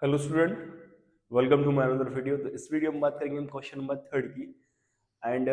Hello student, welcome to my another video. तो इस video में बात करेंगे हम क्वेश्चन नंबर 3 की। एंड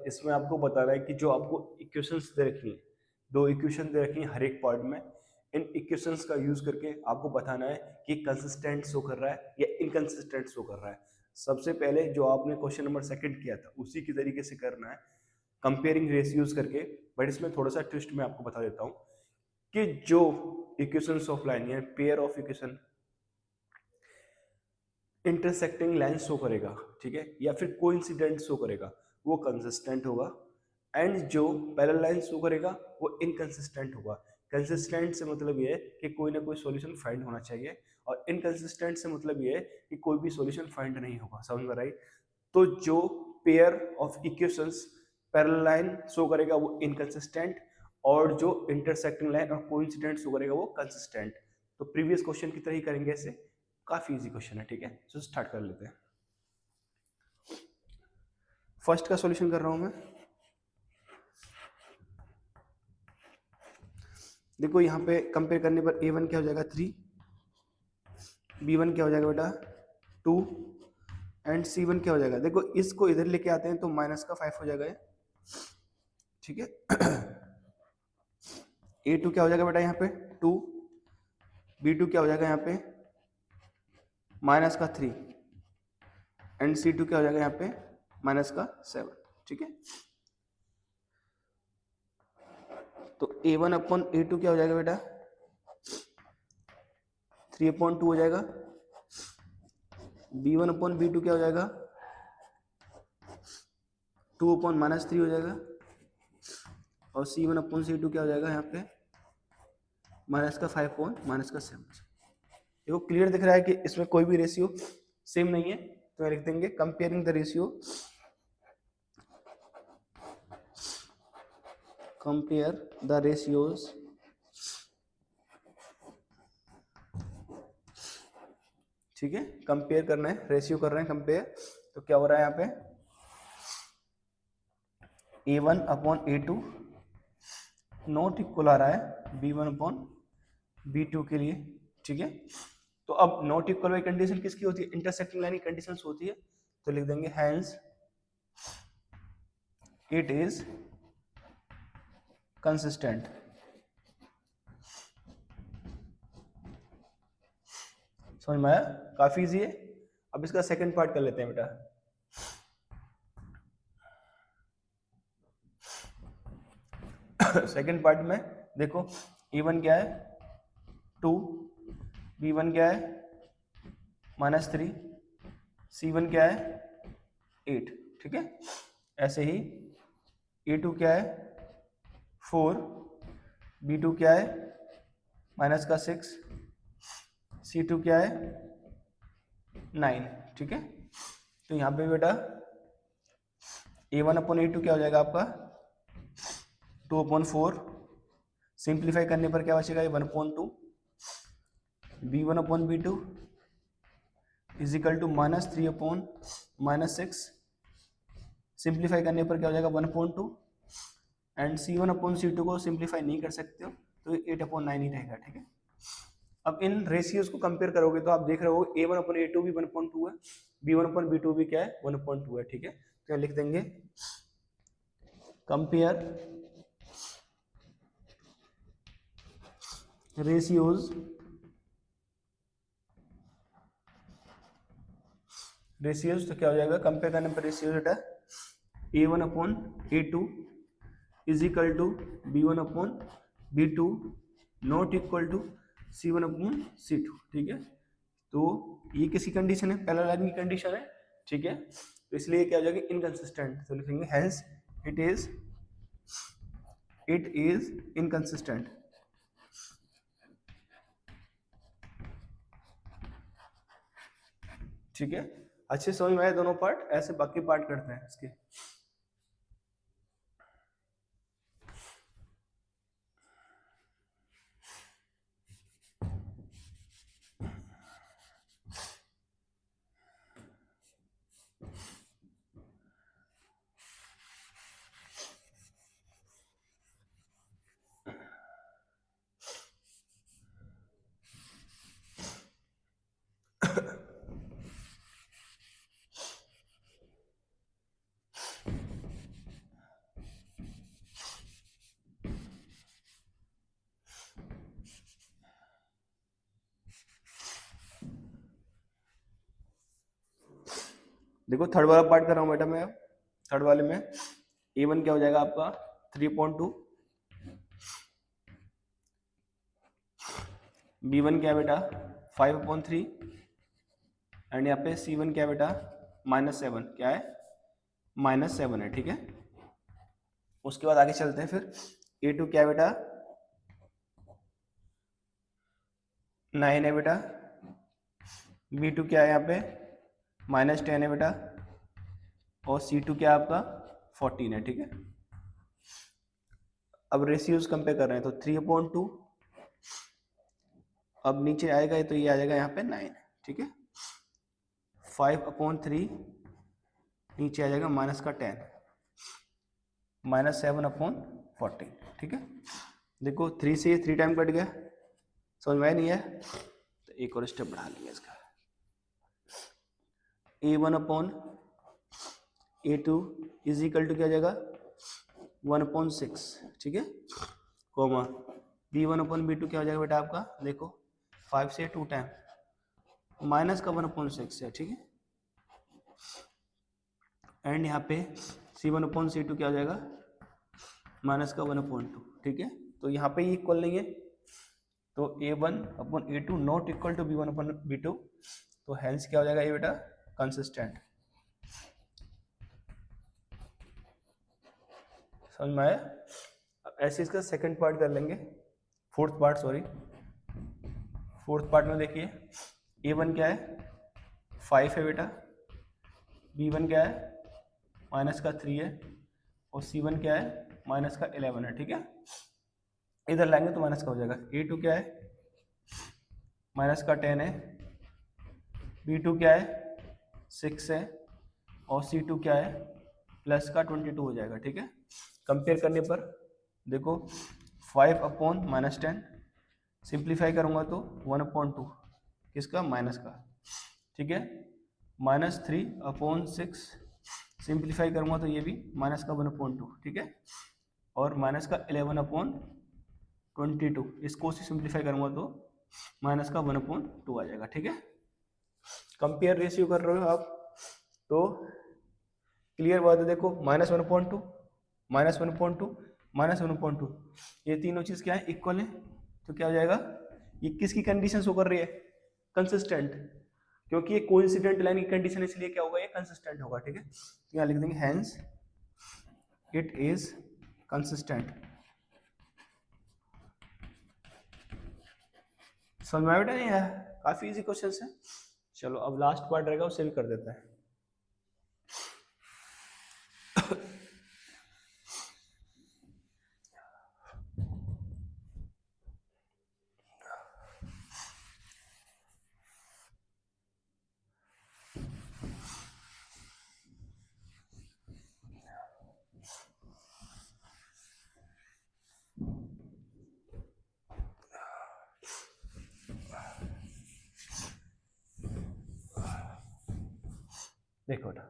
इसमें आपको बताना है कि जो आपको इक्वेशंस दे रखी हैं, दो इक्वेशन दे रखी हैं हर एक पार्ट में। इन इक्वेशंस का यूज करके आपको बताना है कि कंसिस्टेंट शो कर रहा है या इनकंसिस्टेंट शो कर रहा है। सबसे पहले जो आपने क्वेश्चन नंबर 2 किया था उसी की तरीके से करना है, कंपेयरिंग रेशियोज करके। बट इसमें थोड़ा सा ट्विस्ट मैं आपको बता देता हूँ कि जो इक्वेशंस ऑफ लाइन या pair of equation intersecting line show करेगा, ठीक है, या फिर कोइंसिडेंट शो करेगा, वो कंसिस्टेंट होगा। एंड जो पैरेलल लाइन शो करेगा वो इनकंसिस्टेंट होगा। कंसिस्टेंट से मतलब ये है कि कोई ना कोई सॉल्यूशन फाइंड होना चाहिए, और इनकंसिस्टेंट से मतलब ये है कि कोई भी सॉल्यूशन फाइंड नहीं होगा। समझ में आई? तो जो pair of equations parallel line show करेगा वो इनकंसिस्टेंट, और जो इंटरसेक्टिंग लाइन और कोइंसिडेंट शो करेगा वो कंसिस्टेंट। तो प्रीवियस क्वेश्चन की तरह ही करेंगे इसे। काफी इजी क्वेश्चन है, ठीक है। तो स्टार्ट कर लेते हैं। फर्स्ट का सॉल्यूशन कर रहा हूं मैं। देखो यहाँ पे कंपेयर करने पर a1 क्या हो जाएगा 3, b1 क्या हो जाएगा बेटा 2, एंड c1 क्या हो जाएगा। देखो इसको इधर लेके आते हैं तो माइनस का 5 हो जाएगा ये, ठीक है। a2 क्या हो जाएगा बेटा यहाँ पे 2, b2 क्या हो जाएगा यहाँ पे माइनस का 3, एंड c2 क्या हो जाएगा यहाँ पे माइनस का 7, ठीक है। तो a1 अपॉन a2 क्या हो जाएगा बेटा 3/2 हो जाएगा। b1 अपॉन b2 क्या हो जाएगा 2/-3 हो जाएगा। और c1 अपॉन c2 क्या हो जाएगा यहाँ पे माइनस का 5/-7। देखो क्लियर दिख रहा है कि इसमें कोई भी रेशियो सेम नहीं है, तो लिख देंगे comparing the ratio, compare the ratios ठीक है। कंपेयर करना है, रेशियो कर रहे हैं कंपेयर। तो क्या हो रहा है यहाँ पे a1 upon a2 not equal आ रहा है b1 अपॉन b2 के लिए, ठीक है। तो अब नॉट इक्वल वाली कंडीशन किसकी होती है, इंटरसेक्टिंग लाइन की कंडीशन होती है। तो लिख देंगे हैंस इट इज कंसिस्टेंट। समझ में आया? काफी इजी है। अब इसका सेकंड पार्ट कर लेते हैं बेटा। सेकंड पार्ट में देखो a1 क्या है 2, b1 क्या है -3, c1 क्या है 8, ठीक है। ऐसे ही a2 क्या है 4, b2 क्या है -6, c2 क्या है 9, ठीक है। तो यहाँ पे बेटा a1 अपॉन a2 क्या हो जाएगा आपका 2/4, सिंप्लीफाई करने पर क्या बचेगा ये 1/2, b1 upon b2 is equal to -3/-6, simplify करने पर क्या हो जाएगा 1/2, एंड c1 अपॉन c2 को सिंप्लीफाई नहीं कर सकते हो तो 8/9 ही रहेगा, ठीक है। अब इन रेशियोज को कंपेयर करोगे तो आप देख रहे हो a1 अपॉन a2 भी 1/2 है, b1 अपॉन b2 भी क्या है 1/2 है, ठीक है। तो लिख देंगे कंपेयर रेशियोज तो क्या हो जाएगा कंपेयर करने पर रेशियो बेटा a1 upon a2 is equal to b1 upon b2 not equal to c1 upon c2, ठीक है। तो ये किसी कंडीशन है, पैरेलल लाइन की कंडीशन है, ठीक है। तो इसलिए क्या हो जाएगा इनकंसिस्टेंट। तो लिखेंगे हेंस इट इज इनकंसिस्टेंट, ठीक है। अच्छे समझ में आए दोनों पार्ट। ऐसे बाकी पार्ट करते हैं इसके। देखो थर्ड वाला पार्ट कर रहा हूँ बेटा मैं अब। थर्ड वाले में A1 क्या हो जाएगा आपका 3/2, B1 क्या है बेटा 5/3, एंड यहाँ पे C1 क्या है बेटा -7, क्या है -7 है, ठीक है। उसके बाद आगे चलते हैं फिर। A2 क्या है बेटा 9 है बेटा, B2 क्या है यहाँ पे -10 है बेटा, और C2 क्या है आपका 14 है, ठीक है। अब रेशियोज कंपेयर कर रहे हैं तो 3/2, अब नीचे आएगा तो ये आ जाएगा यहाँ पे 9, ठीक है। 5/3 नीचे आ जाएगा -10, -7/14, ठीक है। देखो 3 से 3 टाइम कट गया, समझ में नहीं है तो एक और स्टेप बढ़ा लेंगे इसका। A1/A2 इज इक्वल टू क्या हो जाएगा 1/6, ठीक है, कोमा B1/B2 क्या हो जाएगा बेटा आपका, देखो 5 से 2 टाइम माइनस का 1/6 है, ठीक है। एंड यहाँ पे C1/C2 क्या हो जाएगा माइनस का 1/2, ठीक है। तो यहाँ पे ये इक्वल नहीं है, तो A1/A2 not equal to B1/B2, तो हेंस क्या हो जाएगा ये बेटा कंसिस्टेंट। समझ में आया। ऐसे इसका सेकंड पार्ट कर लेंगे, फोर्थ पार्ट में देखिए A1 क्या है 5 है बेटा, B1 क्या है -3 है, और C1 क्या है -11 है, ठीक है। इधर लाएंगे तो माइनस का हो जाएगा। A2 क्या है -10 है, B2 क्या है 6 है, और C2 क्या है +22 हो जाएगा, ठीक है। कंपेयर करने पर देखो 5/-10 सिंप्लीफाई करूंगा तो 1/2 किसका माइनस का, ठीक है। -3/6 सिंप्लीफाई करूंगा तो ये भी माइनस का 1/2, ठीक है। और माइनस का 11/22 इसको से सिंप्लीफाई करूंगा तो माइनस का 1/2 आ जाएगा, ठीक है। कंपेयर रेशियो कर रहे हो आप तो क्लियर बात है। देखो -1/2 -1/2 -1/2 ये तीनों चीज क्या है इक्वल है, तो क्या हो जाएगा ये किसकी कंडीशन शो कर रही है कंसिस्टेंट, क्योंकि ये कोइंसिडेंट लाइन की कंडीशन इसलिए क्या होगा ये कंसिस्टेंट होगा, ठीक है। तो यहाँ लिख देंगे हेंस इट इज कंसिस्टेंट। समझ में बेटा नहीं है, काफी इजी क्वेश्चन है। चलो अब लास्ट पार्ट रहेगा उसे भी कर देता है। देखो बेटा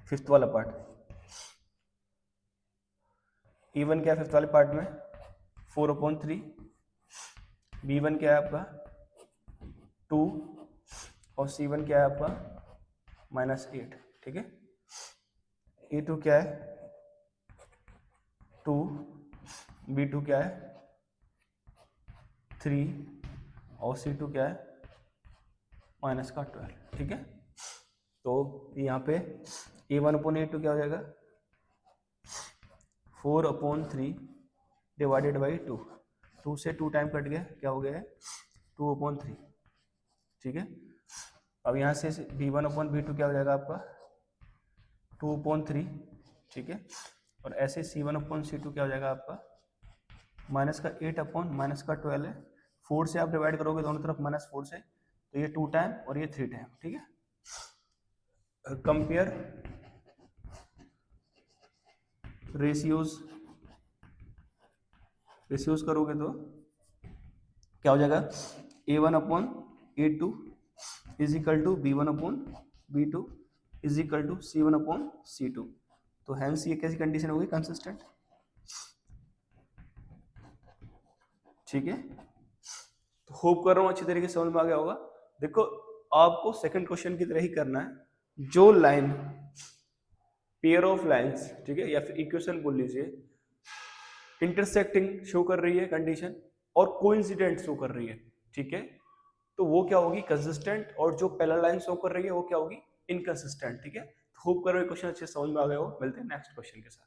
फिफ्थ वाला पार्ट, E1 क्या है फिफ्थ वाले पार्ट में 4/3, B1 क्या है आपका 2, और C1 क्या है आपका -8, ठीक है। A2 क्या है 2, B2 क्या है 3, और C2 क्या है -12, ठीक है। तो यहाँ पे A1/A2 क्या हो जाएगा 4/3 डिवाइडेड बाई 2, 2 से 2 टाइम कट गया क्या हो गया है 2/3, ठीक है। अब यहाँ से B1/B2 क्या हो जाएगा आपका 2/3, ठीक है। और ऐसे C1/C2 क्या हो जाएगा आपका -8/-12 है, 4 से आप डिवाइड करोगे दोनों तरफ -4 से, तो ये 2 टाइम और ये 3 टाइम, ठीक है। कंपेयर रेशियोज करोगे तो क्या हो जाएगा A1/A2 is equal to B1/B2 is equal to C1/C2, तो हेंस ये कैसी कंडीशन होगी कंसिस्टेंट, ठीक है। तो होप कर रहा हूँ अच्छी तरीके से समझ में आ गया होगा। देखो आपको सेकंड क्वेश्चन की तरह ही करना है, जो लाइन पेयर ऑफ लाइंस, ठीक है, या फिर इक्वेशन बोल लीजिए, इंटरसेक्टिंग शो कर रही है कंडीशन और कोइंसिडेंट शो कर रही है, ठीक है, तो वो क्या होगी, कंसिस्टेंट, और जो पैरेलल लाइन शो कर रही है वो क्या होगी, इनकंसिस्टेंट, ठीक है। होप करो ये क्वेश्चन अच्छे समझ में आ गए हो। मिलते हैं नेक्स्ट क्वेश्चन के साथ।